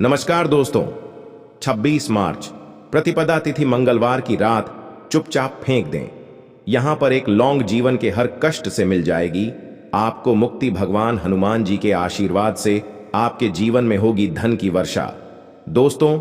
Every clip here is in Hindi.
नमस्कार दोस्तों। 26 मार्च प्रतिपदा तिथि मंगलवार की रात चुपचाप फेंक दें। यहां पर एक लौंग जीवन के हर कष्ट से मिल जाएगी। आपको मुक्ति भगवान हनुमान जी के आशीर्वाद से आपके जीवन में होगी धन की वर्षा। दोस्तों,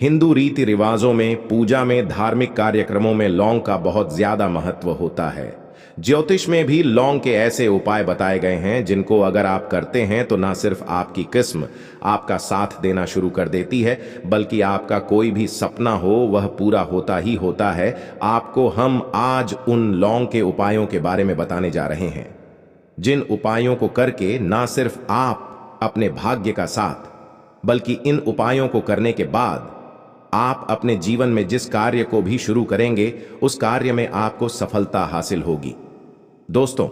हिंदू रीति रिवाजों में, पूजा में, धार्मिक कार्यक्रमों में लौंग का बहुत ज्यादा महत्व होता है। ज्योतिष में भी लौंग के ऐसे उपाय बताए गए हैं जिनको अगर आप करते हैं तो ना सिर्फ आपकी किस्म आपका साथ देना शुरू कर देती है, बल्कि आपका कोई भी सपना हो वह पूरा होता ही होता है। आपको हम आज उन लौंग के उपायों के बारे में बताने जा रहे हैं, जिन उपायों को करके ना सिर्फ आप अपने भाग्य का साथ, बल्कि इन उपायों को करने के बाद आप अपने जीवन में जिस कार्य को भी शुरू करेंगे उस कार्य में आपको सफलता हासिल होगी। दोस्तों,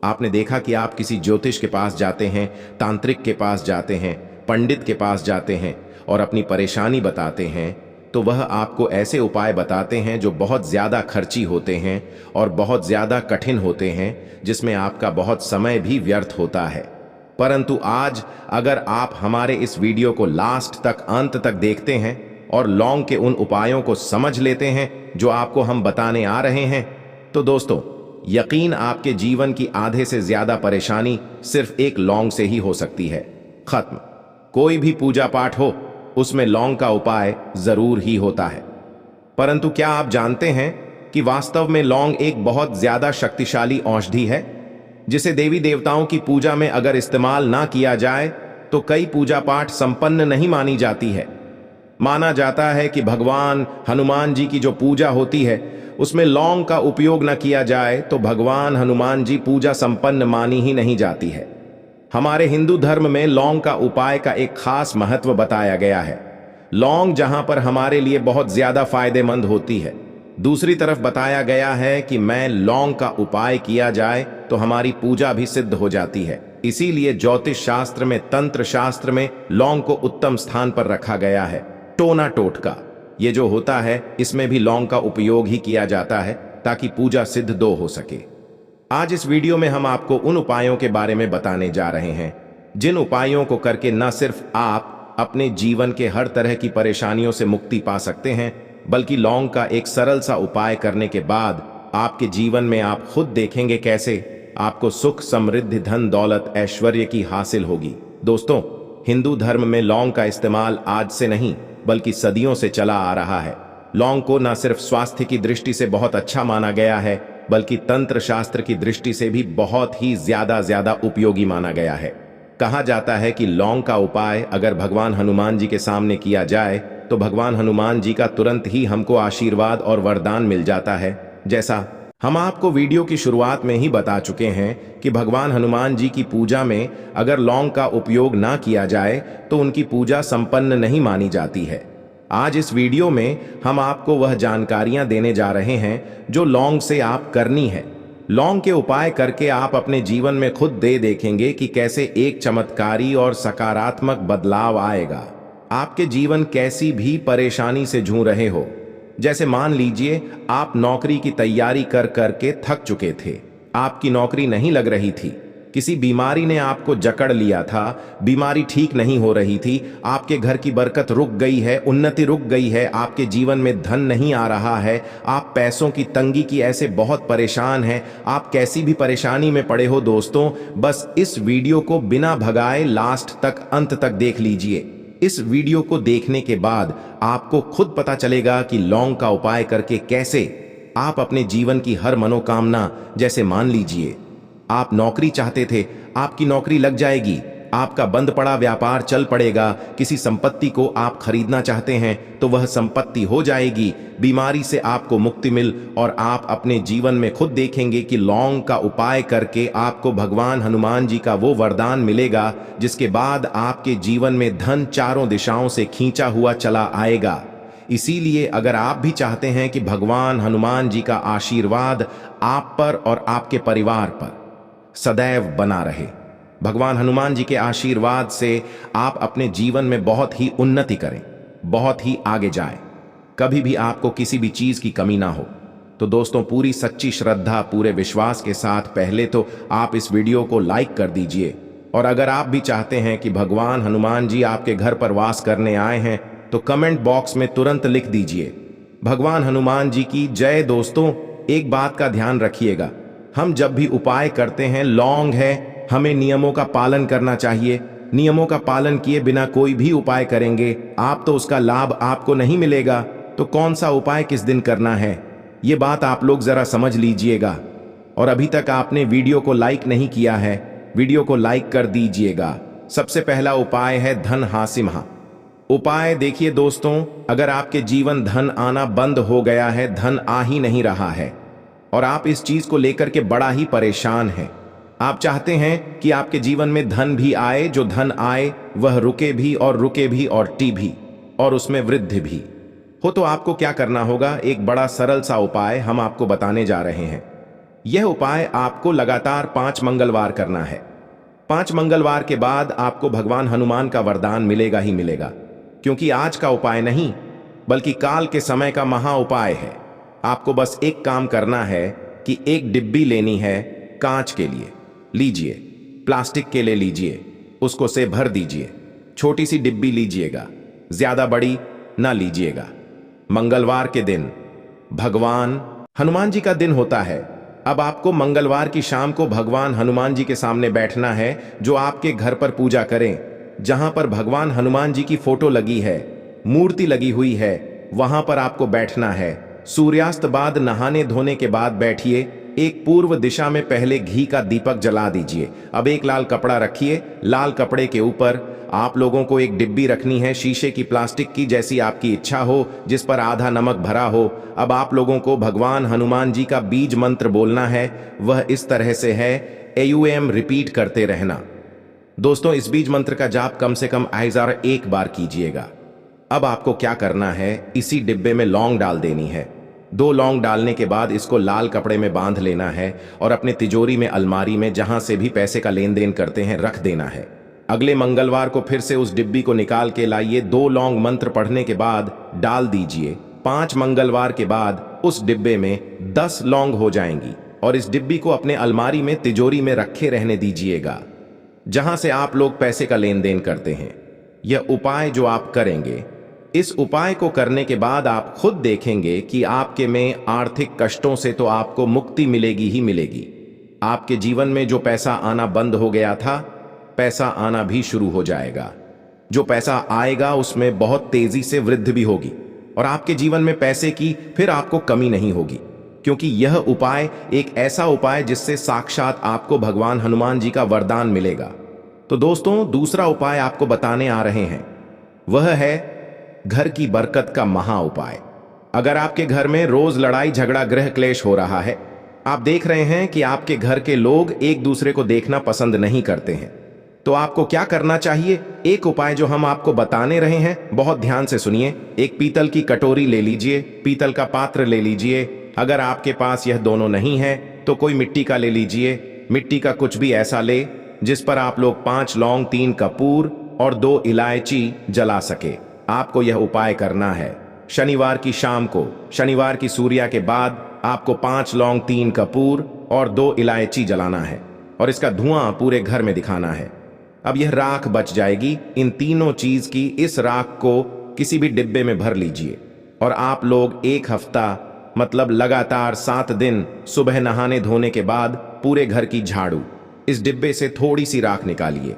आपने देखा कि आप किसी ज्योतिष के पास जाते हैं, तांत्रिक के पास जाते हैं, पंडित के पास जाते हैं और अपनी परेशानी बताते हैं, तो वह आपको ऐसे उपाय बताते हैं जो बहुत ज्यादा खर्ची होते हैं और बहुत ज्यादा कठिन होते हैं, जिसमें आपका बहुत समय भी व्यर्थ होता है। परंतु आज अगर आप हमारे इस वीडियो को लास्ट तक, अंत तक देखते हैं और लौंग के उन उपायों को समझ लेते हैं जो आपको हम बताने आ रहे हैं, तो दोस्तों यकीन आपके जीवन की आधे से ज्यादा परेशानी सिर्फ एक लौंग से ही हो सकती है खत्म। कोई भी पूजा पाठ हो उसमें लौंग का उपाय जरूर ही होता है। परंतु क्या आप जानते हैं कि वास्तव में लौंग एक बहुत ज्यादा शक्तिशाली औषधि है, जिसे देवी देवताओं की पूजा में अगर इस्तेमाल ना किया जाए तो कई पूजा पाठ संपन्न नहीं मानी जाती है। माना जाता है कि भगवान हनुमान जी की जो पूजा होती है उसमें लौंग का उपयोग न किया जाए तो भगवान हनुमान जी पूजा संपन्न मानी ही नहीं जाती है। हमारे हिंदू धर्म में लौंग का उपाय का एक खास महत्व बताया गया है। लौंग जहां पर हमारे लिए बहुत ज्यादा फायदेमंद होती है, दूसरी तरफ बताया गया है कि मैं लौंग का उपाय किया जाए तो हमारी पूजा भी सिद्ध हो जाती है। इसीलिए ज्योतिष शास्त्र में, तंत्र शास्त्र में लौंग को उत्तम स्थान पर रखा गया है। टोना टोटका ये जो होता है, इसमें भी लौंग का उपयोग ही किया जाता है ताकि पूजा सिद्ध दो हो सके। आज इस वीडियो में हम आपको उन उपायों के बारे में बताने जा रहे हैं जिन उपायों को करके न सिर्फ आप अपने जीवन के हर तरह की परेशानियों से मुक्ति पा सकते हैं, बल्कि लौंग का एक सरल सा उपाय करने के बाद आपके जीवन में आप खुद देखेंगे कैसे आपको सुख, समृद्धि, धन, दौलत, ऐश्वर्य की हासिल होगी। दोस्तों, हिंदू धर्म में लौंग का इस्तेमाल आज से नहीं बल्कि सदियों से चला आ रहा है। लौंग को न सिर्फ स्वास्थ्य की दृष्टि से बहुत अच्छा माना गया है, बल्कि तंत्र शास्त्र की दृष्टि से भी बहुत ही ज्यादा उपयोगी माना गया है। कहा जाता है कि लौंग का उपाय अगर भगवान हनुमान जी के सामने किया जाए तो भगवान हनुमान जी का तुरंत ही हमको आशीर्वाद और वरदान मिल जाता है। जैसा हम आपको वीडियो की शुरुआत में ही बता चुके हैं कि भगवान हनुमान जी की पूजा में अगर लौंग का उपयोग ना किया जाए तो उनकी पूजा संपन्न नहीं मानी जाती है। आज इस वीडियो में हम आपको वह जानकारियां देने जा रहे हैं जो लौंग से आप करनी है। लौंग के उपाय करके आप अपने जीवन में खुद देखेंगे कि कैसे एक चमत्कारी और सकारात्मक बदलाव आएगा। आपके जीवन कैसी भी परेशानी से जूझ रहे हो, जैसे मान लीजिए आप नौकरी की तैयारी कर करके थक चुके थे, आपकी नौकरी नहीं लग रही थी, किसी बीमारी ने आपको जकड़ लिया था, बीमारी ठीक नहीं हो रही थी, आपके घर की बरकत रुक गई है, उन्नति रुक गई है, आपके जीवन में धन नहीं आ रहा है, आप पैसों की तंगी की ऐसे बहुत परेशान हैं, आप कैसी भी परेशानी में पड़े हो दोस्तों, बस इस वीडियो को बिना भगाए लास्ट तक, अंत तक देख लीजिए। इस वीडियो को देखने के बाद आपको खुद पता चलेगा कि लौंग का उपाय करके कैसे आप अपने जीवन की हर मनोकामना, जैसे मान लीजिए आप नौकरी चाहते थे, आपकी नौकरी लग जाएगी, आपका बंद पड़ा व्यापार चल पड़ेगा, किसी संपत्ति को आप खरीदना चाहते हैं तो वह संपत्ति हो जाएगी, बीमारी से आपको मुक्ति मिल और आप अपने जीवन में खुद देखेंगे कि लौंग का उपाय करके आपको भगवान हनुमान जी का वो वरदान मिलेगा जिसके बाद आपके जीवन में धन चारों दिशाओं से खींचा हुआ चला आएगा। इसीलिए अगर आप भी चाहते हैं कि भगवान हनुमान जी का आशीर्वाद आप पर और आपके परिवार पर सदैव बना रहे, भगवान हनुमान जी के आशीर्वाद से आप अपने जीवन में बहुत ही उन्नति करें, बहुत ही आगे जाएं, कभी भी आपको किसी भी चीज की कमी ना हो, तो दोस्तों पूरी सच्ची श्रद्धा, पूरे विश्वास के साथ पहले तो आप इस वीडियो को लाइक कर दीजिए और अगर आप भी चाहते हैं कि भगवान हनुमान जी आपके घर पर वास करने आए हैं तो कमेंट बॉक्स में तुरंत लिख दीजिए भगवान हनुमान जी की जय। दोस्तों, एक बात का ध्यान रखिएगा, हम जब भी उपाय करते हैं लॉन्ग है, हमें नियमों का पालन करना चाहिए। नियमों का पालन किए बिना कोई भी उपाय करेंगे आप तो उसका लाभ आपको नहीं मिलेगा। तो कौन सा उपाय किस दिन करना है ये बात आप लोग जरा समझ लीजिएगा। और अभी तक आपने वीडियो को लाइक नहीं किया है, वीडियो को लाइक कर दीजिएगा। सबसे पहला उपाय है धन हासिमहा उपाय। देखिए दोस्तों, अगर आपके जीवन धन आना बंद हो गया है, धन आ ही नहीं रहा है और आप इस चीज को लेकर के बड़ा ही परेशान हैं, आप चाहते हैं कि आपके जीवन में धन भी आए, जो धन आए वह रुके भी और टी भी और उसमें वृद्धि भी हो, तो आपको क्या करना होगा, एक बड़ा सरल सा उपाय हम आपको बताने जा रहे हैं। यह उपाय आपको लगातार 5 मंगलवार करना है। 5 मंगलवार के बाद आपको भगवान हनुमान का वरदान मिलेगा ही मिलेगा, क्योंकि आज का उपाय नहीं बल्कि काल के समय का महा उपाय है। आपको बस एक काम करना है कि एक डिब्बी लेनी है, कांच के लिए लीजिए, प्लास्टिक के लिए लीजिए, उसको से भर दीजिए। छोटी सी डिब्बी लीजिएगा, ज्यादा बड़ी ना लीजिएगा। मंगलवार के दिन भगवान हनुमान जी का दिन होता है। अब आपको मंगलवार की शाम को भगवान हनुमान जी के सामने बैठना है, जो आपके घर पर पूजा करें, जहां पर भगवान हनुमान जी की फोटो लगी है, मूर्ति लगी हुई है, वहां पर आपको बैठना है। सूर्यास्त बाद नहाने धोने के बाद बैठिए। एक पूर्व दिशा में पहले घी का दीपक जला दीजिए। अब एक लाल कपड़ा रखिए, लाल कपड़े के ऊपर आप लोगों को एक डिब्बी रखनी है, शीशे की, प्लास्टिक की, जैसी आपकी इच्छा हो, जिस पर आधा नमक भरा हो। अब आप लोगों को भगवान हनुमान जी का बीज मंत्र बोलना है। वह इस तरह से है, AUM रिपीट करते रहना। दोस्तों, इस बीज मंत्र का जाप कम से कम 1001 बार कीजिएगा। अब आपको क्या करना है, इसी डिब्बे में लौंग डाल देनी है। 2 लौंग डालने के बाद इसको लाल कपड़े में बांध लेना है और अपने तिजोरी में, अलमारी में, जहां से भी पैसे का लेन देन करते हैं, रख देना है। अगले मंगलवार को फिर से उस डिब्बी को निकाल के लाइए। 2 लौंग मंत्र पढ़ने के बाद डाल दीजिए। 5 मंगलवार के बाद उस डिब्बे में 10 लौंग हो जाएंगी और इस डिब्बी को अपने अलमारी में, तिजोरी में रखे रहने दीजिएगा, जहां से आप लोग पैसे का लेन देन करते हैं। यह उपाय जो आप करेंगे, इस उपाय को करने के बाद आप खुद देखेंगे कि आपके में आर्थिक कष्टों से तो आपको मुक्ति मिलेगी ही मिलेगी। आपके जीवन में जो पैसा आना बंद हो गया था, पैसा आना भी शुरू हो जाएगा। जो पैसा आएगा उसमें बहुत तेजी से वृद्धि भी होगी और आपके जीवन में पैसे की फिर आपको कमी नहीं होगी, क्योंकि यह उपाय एक ऐसा उपाय जिससे साक्षात आपको भगवान हनुमान जी का वरदान मिलेगा। तो दोस्तों, दूसरा उपाय आपको बताने आ रहे हैं, वह है घर की बरकत का महा उपाय। अगर आपके घर में रोज लड़ाई झगड़ा गृह क्लेश हो रहा है, आप देख रहे हैं कि आपके घर के लोग एक दूसरे को देखना पसंद नहीं करते हैं, तो आपको क्या करना चाहिए, एक उपाय जो हम आपको बताने रहे हैं, बहुत ध्यान से सुनिए। एक पीतल की कटोरी ले लीजिए, पीतल का पात्र ले लीजिए। अगर आपके पास यह दोनों नहीं है तो कोई मिट्टी का ले लीजिए। मिट्टी का कुछ भी ऐसा ले जिस पर आप लोग 5 लौंग, 3 कपूर और 2 इलायची जला सके। आपको यह उपाय करना है शनिवार की शाम को, शनिवार की सूर्या के बाद आपको 5 लौंग, 3 कपूर और 2 इलायची जलाना है और इसका धुआं पूरे घर में दिखाना है। अब यह राख बच जाएगी। इन तीनों चीज की इस राख को किसी भी डिब्बे में भर लीजिए और आप लोग 1 हफ्ता, मतलब लगातार 7 दिन, सुबह नहाने धोने के बाद पूरे घर की झाड़ू, इस डिब्बे से थोड़ी सी राख निकालिए,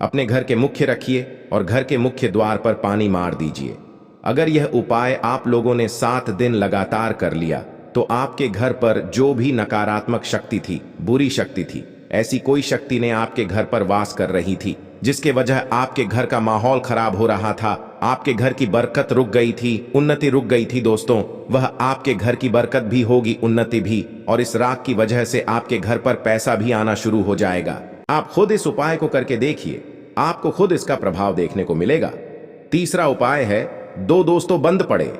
अपने घर के मुख्य रखिए और घर के मुख्य द्वार पर पानी मार दीजिए। अगर यह उपाय आप लोगों ने 7 दिन लगातार कर लिया तो आपके घर पर जो भी नकारात्मक शक्ति थी, बुरी शक्ति थी, ऐसी कोई शक्ति ने आपके घर पर वास कर रही थी, जिसके वजह आपके घर का माहौल खराब हो रहा था, आपके घर की बरकत रुक गई थी, उन्नति रुक गई थी दोस्तों, वह आपके घर की बरकत भी होगी, उन्नति भी, और इस राख की वजह से आपके घर पर पैसा भी आना शुरू हो जाएगा। आप खुद इस उपाय को करके देखिए, आपको खुद इसका प्रभाव देखने को मिलेगा। तीसरा उपाय है 2 दोस्तों बंद पड़े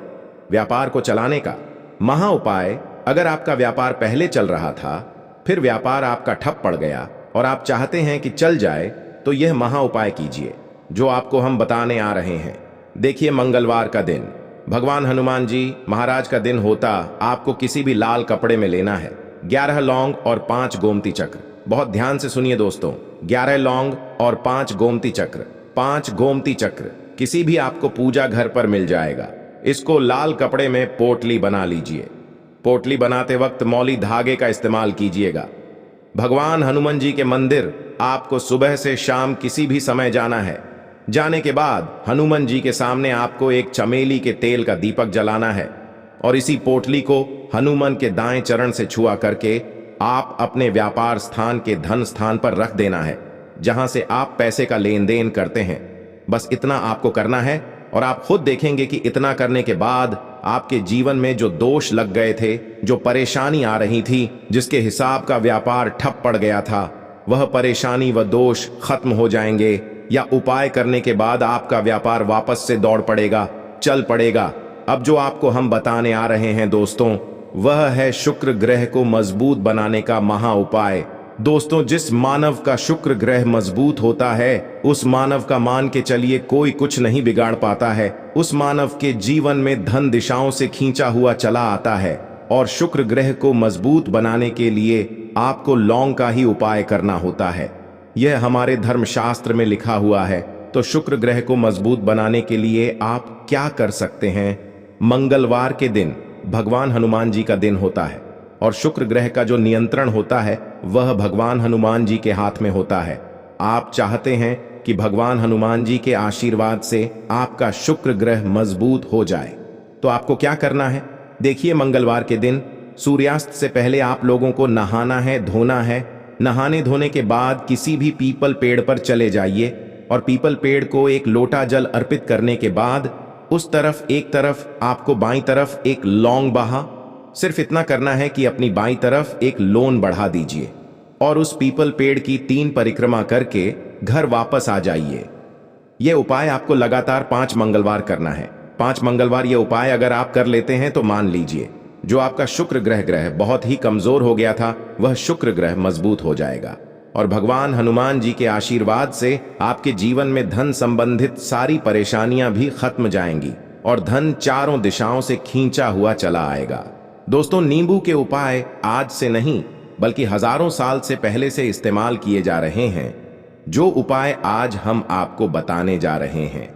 व्यापार को चलाने का महा उपाय। अगर आपका व्यापार पहले चल रहा था, फिर व्यापार आपका ठप पड़ गया और आप चाहते हैं कि चल जाए, तो यह महा उपाय कीजिए जो आपको हम बताने आ रहे हैं। देखिए, मंगलवार का दिन भगवान हनुमान जी महाराज का दिन होता, आपको किसी भी लाल कपड़े में लेना है 11 लौंग और 5 गोमती चक्र। बहुत ध्यान से सुनिए दोस्तों। 11 लौंग और 5 गोमती चक्र। 5 गोमती चक्र किसी भी आपको पूजा घर पर मिल जाएगा। इसको लाल कपड़े में पोटली बना लीजिए। पोटली बनाते वक्त मौली धागे का इस्तेमाल कीजिएगा। भगवान हनुमान जी के मंदिर आपको सुबह से शाम किसी भी समय जाना है। जाने के बाद हनुमान जी के सामने आपको एक चमेली के तेल का दीपक जलाना है और इसी पोटली को हनुमान के दाएं चरण से छुआ करके आप अपने व्यापार स्थान के धन स्थान पर रख देना है, जहां से आप पैसे का लेन देन करते हैं। बस इतना आपको करना है और आप खुद देखेंगे कि इतना करने के बाद आपके जीवन में जो दोष लग गए थे, जो परेशानी आ रही थी, जिसके हिसाब का व्यापार ठप पड़ गया था, वह परेशानी व दोष खत्म हो जाएंगे या उपाय करने के बाद आपका व्यापार वापस से दौड़ पड़ेगा, चल पड़ेगा। अब जो आपको हम बताने आ रहे हैं दोस्तों, वह है शुक्र ग्रह को मजबूत बनाने का महा उपाय। दोस्तों, जिस मानव का शुक्र ग्रह मजबूत होता है, उस मानव का मान के चलिए कोई कुछ नहीं बिगाड़ पाता है। उस मानव के जीवन में धन दिशाओं से खींचा हुआ चला आता है। और शुक्र ग्रह को मजबूत बनाने के लिए आपको लौंग का ही उपाय करना होता है। यह हमारे धर्मशास्त्र में लिखा हुआ है। तो शुक्र ग्रह को मजबूत बनाने के लिए आप क्या कर सकते हैं? मंगलवार के दिन भगवान हनुमान जी का दिन होता है और शुक्र ग्रह का जो नियंत्रण होता है वह भगवान हनुमान जी के हाथ में होता है। आप चाहते हैं कि भगवान हनुमान जी के आशीर्वाद से आपका शुक्र ग्रह मजबूत हो जाए, तो आपको क्या करना है? देखिए, मंगलवार के दिन सूर्यास्त से पहले आप लोगों को नहाना है, धोना है। नहाने धोने के बाद किसी भी पीपल पेड़ पर चले जाइए और पीपल पेड़ को एक लोटा जल अर्पित करने के बाद उस तरफ एक तरफ आपको बाईं तरफ एक लौंग बहा। सिर्फ इतना करना है कि अपनी बाईं तरफ एक लोन बढ़ा दीजिए और उस पीपल पेड़ की 3 परिक्रमा करके घर वापस आ जाइए। यह उपाय आपको लगातार 5 मंगलवार करना है। 5 मंगलवार ये उपाय अगर आप कर लेते हैं तो मान लीजिए जो आपका शुक्र ग्रह बहुत ही कमजोर हो गया था, वह शुक्र ग्रह मजबूत हो जाएगा और भगवान हनुमान जी के आशीर्वाद से आपके जीवन में धन संबंधित सारी परेशानियां भी खत्म जाएंगी और धन चारों दिशाओं से खींचा हुआ चला आएगा। दोस्तों, नींबू के उपाय आज से नहीं बल्कि हजारों साल से पहले से इस्तेमाल किए जा रहे हैं। जो उपाय आज हम आपको बताने जा रहे हैं